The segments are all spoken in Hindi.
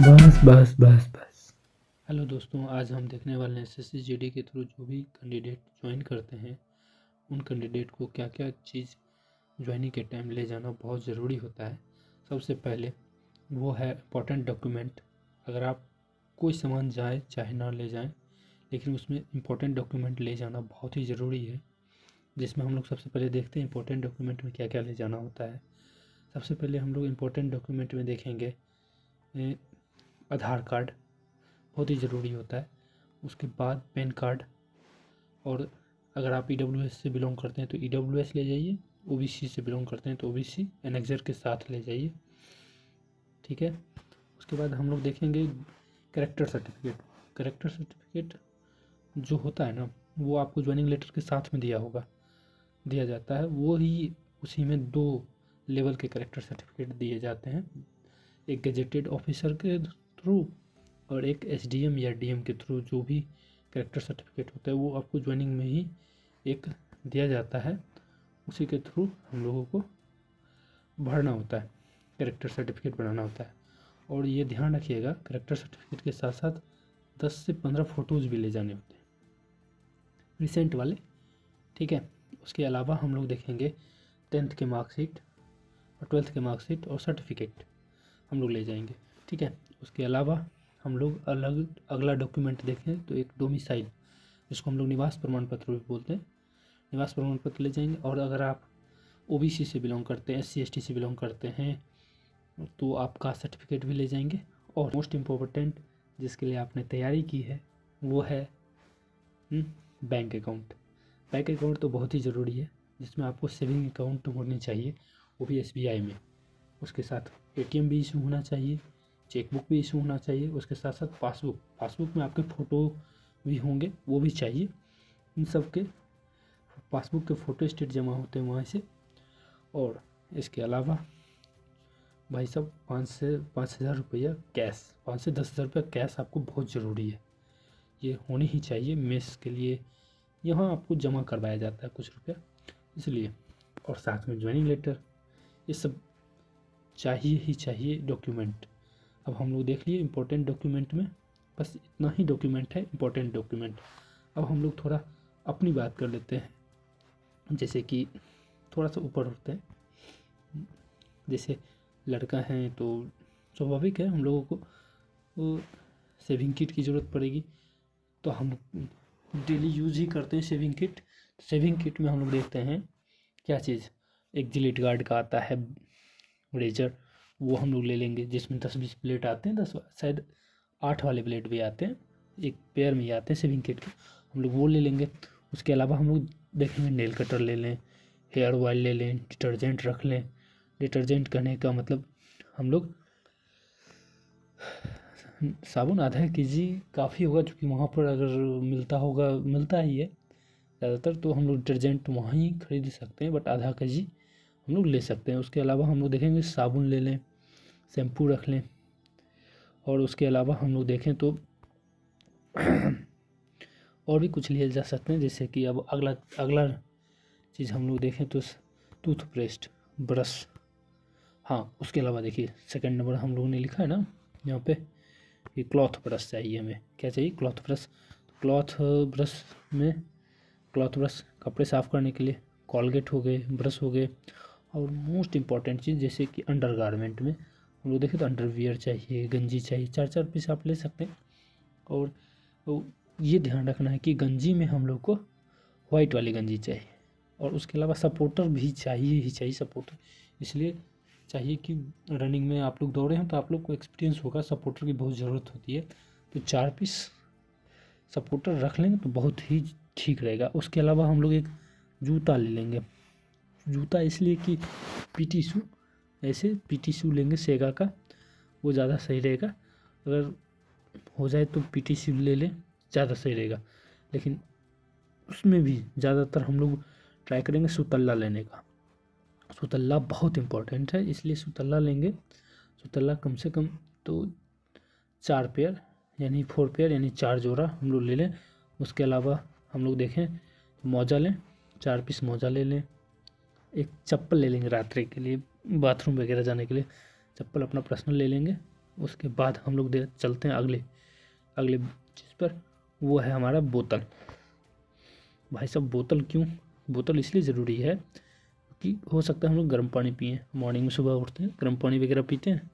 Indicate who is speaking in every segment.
Speaker 1: बस बस बस बस। हेलो दोस्तों, आज हम देखने वाले हैं एसएससी जीडी के थ्रू जो भी कैंडिडेट ज्वाइन करते हैं उन कैंडिडेट को क्या क्या चीज़ ज्वाइनिंग के टाइम ले जाना बहुत ज़रूरी होता है। सबसे पहले वो है इम्पोर्टेंट डॉक्यूमेंट। अगर आप कोई सामान जाए चाहे ना ले जाएं, लेकिन उसमें इम्पोर्टेंट डॉक्यूमेंट ले जाना बहुत ही ज़रूरी है। जिसमें हम लोग सबसे पहले देखते हैं इम्पोर्टेंट डॉक्यूमेंट में क्या क्या ले जाना होता है। सबसे पहले हम लोग इम्पोर्टेंट डॉक्यूमेंट में देखेंगे आधार कार्ड, बहुत ही ज़रूरी होता है। उसके बाद पैन कार्ड, और अगर आप ईडब्ल्यूएस से बिलोंग करते हैं तो ईडब्ल्यूएस ले जाइए, ओबीसी से बिलोंग करते हैं तो ओबीसी एनेक्सर के साथ ले जाइए, ठीक है। उसके बाद हम लोग देखेंगे कैरेक्टर सर्टिफिकेट। कैरेक्टर सर्टिफिकेट जो होता है ना, वो आपको ज्वाइनिंग लेटर के साथ में दिया जाता है। वो ही उसी में 2 लेवल के कैरेक्टर सर्टिफिकेट दिए जाते हैं, एक गेजेटेड ऑफिसर के थ्रू और एक एसडीएम या डीएम के थ्रू। जो भी कैरेक्टर सर्टिफिकेट होता है वो आपको ज्वाइनिंग में ही एक दिया जाता है, उसी के थ्रू हम लोगों को भरना होता है, कैरेक्टर सर्टिफिकेट बनाना होता है। और ये ध्यान रखिएगा, कैरेक्टर सर्टिफिकेट के साथ साथ 10 से 15 फ़ोटोज़ भी ले जाने होते हैं, रिसेंट वाले, ठीक है। उसके अलावा हम लोग देखेंगे 10th के मार्कशीट और 12th के मार्कशीट और सर्टिफिकेट हम लोग ले जाएंगे, ठीक है। उसके अलावा हम लोग अगला डॉक्यूमेंट देखें तो एक डोमिसाइल, जिसको हम लोग निवास प्रमाण पत्र भी बोलते हैं, निवास प्रमाण पत्र ले जाएंगे। और अगर आप ओबीसी से बिलोंग करते हैं, एससी एसटी से बिलोंग करते हैं तो आप कास्ट सर्टिफिकेट भी ले जाएंगे। और मोस्ट इम्पोर्टेंट जिसके लिए आपने तैयारी की है वो है बैंक अकाउंट। बैंक अकाउंट तो बहुत ही ज़रूरी है, जिसमें आपको सेविंग अकाउंट होनी चाहिए, वो भी एसबीआई में। उसके साथ एटीएम भी इशू होना चाहिए, चेकबुक भी इशू होना चाहिए। उसके साथ साथ पासबुक में आपके फ़ोटो भी होंगे, वो भी चाहिए। इन सब के पासबुक के फ़ोटो स्टेट जमा होते हैं वहाँ से। और इसके अलावा भाई साहब 5 से 10 रुपया कैश, 5 से 10 हज़ार रुपया कैश आपको बहुत ज़रूरी है, ये होनी ही चाहिए। मेस के लिए यहाँ आपको जमा करवाया जाता है कुछ रुपया, इसलिए। और साथ में ज्वाइनिंग लेटर, ये सब चाहिए ही चाहिए डॉक्यूमेंट। अब हम लोग देख लिए इम्पोर्टेंट डॉक्यूमेंट में बस इतना ही डॉक्यूमेंट है, इम्पोर्टेंट डॉक्यूमेंट। अब हम लोग थोड़ा अपनी बात कर लेते हैं, जैसे कि थोड़ा सा ऊपर उठते हैं। जैसे लड़का है तो स्वाभाविक है हम लोगों को वो सेविंग किट की ज़रूरत पड़ेगी, तो हम डेली यूज ही करते हैं सेविंग किट। सेविंग किट में हम लोग देखते हैं क्या चीज़, एक जिलेट गार्ड का आता है रेजर, वो हम लोग ले लेंगे, जिसमें 10-20 प्लेट आते हैं, 10 शायद 8 वाले प्लेट भी आते हैं, एक पेयर में ही आते हैं सेविंग किट के, हम लोग वो ले लेंगे। उसके अलावा हम लोग देखेंगे नेल कटर ले लें, हेयर ऑयल ले लें, डिटर्जेंट रख लें। डिटर्जेंट कहने का मतलब हम लोग साबुन आधा केजी काफ़ी होगा, क्योंकि वहाँ पर अगर मिलता ही है ज़्यादातर, तो हम लोग डिटर्जेंट वहाँ ही खरीद सकते हैं, बट आधा केजी हम लोग ले सकते हैं। उसके अलावा हम लोग देखेंगे साबुन ले लें, शैम्पू रख लें। और उसके अलावा हम लोग देखें तो और भी कुछ लिए जा सकते हैं, जैसे कि अब अगला चीज़ हम लोग देखें तो टूथपेस्ट, ब्रश। हाँ, उसके अलावा देखिए सेकंड नंबर हम लोगों ने लिखा है ना यहाँ पे, ये क्लॉथ ब्रश चाहिए हमें। क्या चाहिए? Cloth brush. क्लॉथ ब्रश कपड़े साफ़ करने के लिए, कॉलगेट हो गए, ब्रश हो गए। और मोस्ट इम्पॉर्टेंट चीज़ जैसे कि अंडर गारमेंट में हम लोग देखें तो अंडरवियर चाहिए, गंजी चाहिए, 4-4 पीस आप ले सकते हैं। और ये ध्यान रखना है कि गंजी में हम लोग को वाइट वाली गंजी चाहिए। और उसके अलावा सपोर्टर भी चाहिए ही चाहिए, सपोर्टर इसलिए चाहिए कि रनिंग में आप लोग दौड़े हैं तो आप लोग को एक्सपीरियंस होगा, सपोर्टर की बहुत ज़रूरत होती है, तो 4 पीस सपोर्टर रख लेंगे तो बहुत ही ठीक रहेगा। उसके अलावा हम लोग एक जूता ले लेंगे, जूता इसलिए कि पीटी शू, ऐसे पीटी शू लेंगे सेगा का, वो ज़्यादा सही रहेगा। अगर हो जाए तो पीटी शू ले लें, ज़्यादा सही रहेगा। लेकिन उसमें भी ज़्यादातर हम लोग ट्राई करेंगे सुतल्ला लेने का। सुतल्ला बहुत इम्पोर्टेंट है, इसलिए सुतल्ला लेंगे। सुतल्ला कम से कम तो 4 पेयर यानी 4 पेयर यानी 4 जोड़ा हम लोग ले लें। उसके अलावा हम लोग देखें तो मोजा लें, 4 पीस मोजा ले लें। एक चप्पल ले लेंगे रात्रि के लिए, बाथरूम वगैरह जाने के लिए चप्पल अपना पर्सनल ले लेंगे। उसके बाद हम लोग चलते हैं अगले अगले चीज़ पर, वो है हमारा बोतल। भाई साहब बोतल क्यों, बोतल इसलिए ज़रूरी है कि हो सकता है हम लोग गर्म पानी पिएँ, मॉर्निंग में सुबह उठते हैं गर्म पानी वगैरह पीते हैं,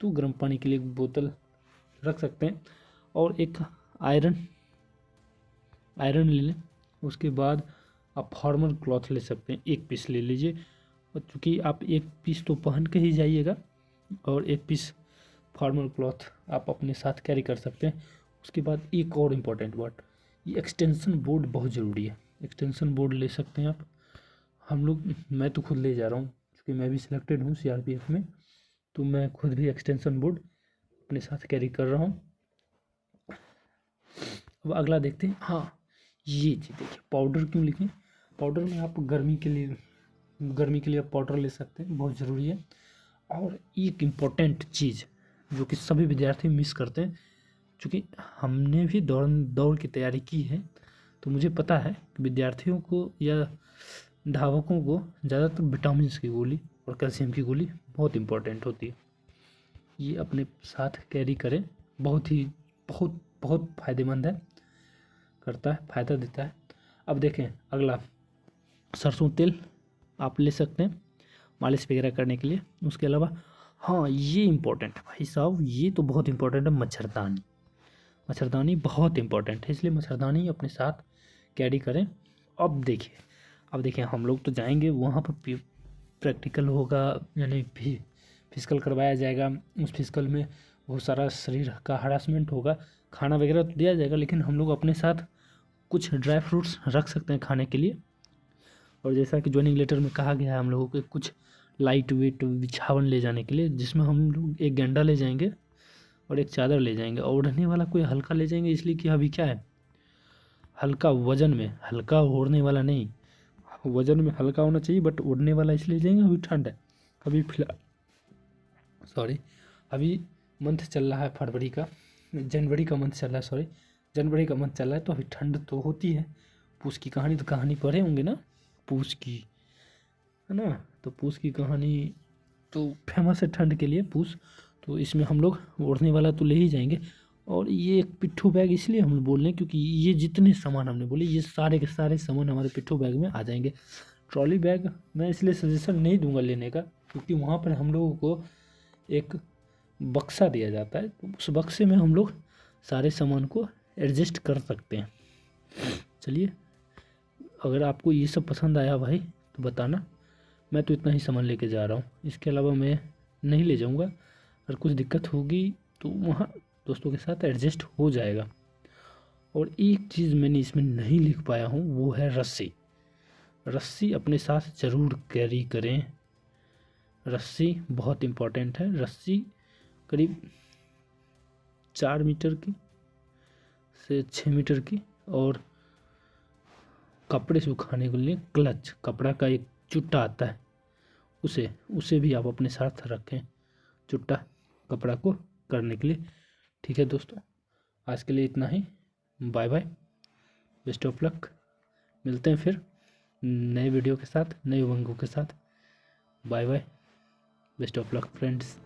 Speaker 1: तो गर्म पानी के लिए बोतल रख सकते हैं। और एक आयरन ले लें। उसके बाद आप फॉर्मल क्लॉथ ले सकते हैं, एक पीस ले लीजिए, और चूँकि आप एक पीस तो पहन के ही जाइएगा और एक पीस फॉर्मल क्लॉथ आप अपने साथ कैरी कर सकते हैं। उसके बाद एक और इम्पॉर्टेंट बात, ये एक्सटेंशन बोर्ड बहुत ज़रूरी है। एक्सटेंशन बोर्ड ले सकते हैं आप, हम लोग, मैं तो खुद ले जा रहा हूँ क्योंकि मैं भी सिलेक्टेड हूँ CRPF में, तो मैं खुद भी एक्सटेंशन बोर्ड अपने साथ कैरी कर रहा हूँ। अब अगला देखते हैं। हाँ, ये चीज़ देखिए, पाउडर क्यों लिखें, पाउडर में आप गर्मी के लिए आप पाउडर ले सकते हैं, बहुत ज़रूरी है। और एक इम्पॉर्टेंट चीज़ जो कि सभी विद्यार्थी मिस करते हैं, चूँकि हमने भी दौड़ की तैयारी की है, तो मुझे पता है कि विद्यार्थियों को या धावकों को ज़्यादातर विटामिन की गोली और कैल्शियम की गोली बहुत इम्पोर्टेंट होती है। ये अपने साथ कैरी करें, बहुत बहुत फ़ायदेमंद है, करता है, फ़ायदा देता है। अब देखें अगला, सरसों तेल आप ले सकते हैं मालिश वगैरह करने के लिए। उसके अलावा हाँ, ये इम्पोर्टेंट है भाई साहब, ये तो बहुत इम्पोर्टेंट है, मच्छरदानी बहुत इम्पोर्टेंट है, इसलिए मच्छरदानी अपने साथ कैरी करें। अब देखिए हम लोग तो जाएंगे वहाँ पर, प्रैक्टिकल होगा, यानी फिजिकल करवाया जाएगा। उस फिजिकल में बहुत सारा शरीर का हरासमेंट होगा, खाना वगैरह तो दिया जाएगा, लेकिन हम लोग अपने साथ कुछ ड्राई फ्रूट्स रख सकते हैं खाने के लिए। और जैसा कि ज्वाइनिंग लेटर में कहा गया है हम लोगों को कुछ लाइट वेट बिछावन ले जाने के लिए, जिसमें हम लोग एक गेंडा ले जाएंगे और एक चादर ले जाएंगे, और ओढ़ने वाला कोई हल्का ले जाएंगे, इसलिए कि अभी क्या है, हल्का वजन में, हल्का ओढ़ने वाला नहीं, वजन में हल्का होना चाहिए, बट ओढ़ने वाला इसलिए जाएंगे अभी ठंड है, अभी फिलहाल अभी मंथ चल रहा है फरवरी का, जनवरी का मंथ चल रहा है, जनवरी का मंथ चल रहा है, तो अभी ठंड तो होती है। पूस की कहानी तो कहानी पढ़े होंगे ना, पूस की, है ना, तो पूस की कहानी तो फेमस है ठंड के लिए, पूस, तो इसमें हम लोग ओढ़ने वाला तो ले ही जाएंगे। और ये एक पिट्ठू बैग इसलिए हम बोल रहे हैं क्योंकि ये जितने सामान हमने बोले, ये सारे के सारे सामान हमारे पिट्ठू बैग में आ जाएंगे। ट्रॉली बैग मैं इसलिए सजेशन नहीं दूंगा लेने का, क्योंकि वहाँ पर हम लोगों को एक बक्सा दिया जाता है, तो उस बक्से में हम लोग सारे सामान को एडजस्ट कर सकते हैं। चलिए, अगर आपको ये सब पसंद आया भाई तो बताना, मैं तो इतना ही सामान लेके जा रहा हूँ, इसके अलावा मैं नहीं ले जाऊँगा। अगर कुछ दिक्कत होगी तो वहाँ दोस्तों के साथ एडजस्ट हो जाएगा। और एक चीज़ मैंने इसमें नहीं लिख पाया हूँ, वो है रस्सी अपने साथ ज़रूर कैरी करें, रस्सी बहुत इम्पोर्टेंट है। रस्सी करीब 4 मीटर की से 6 मीटर की, और कपड़े सुखाने के लिए क्लच, कपड़ा का एक चुट्टा आता है, उसे भी आप अपने साथ रखें, चुट्टा कपड़ा को करने के लिए। ठीक है दोस्तों, आज के लिए इतना ही, bye bye, best of luck, मिलते हैं फिर नए वीडियो के साथ, नए उमंगों के साथ। Bye bye, best of luck friends.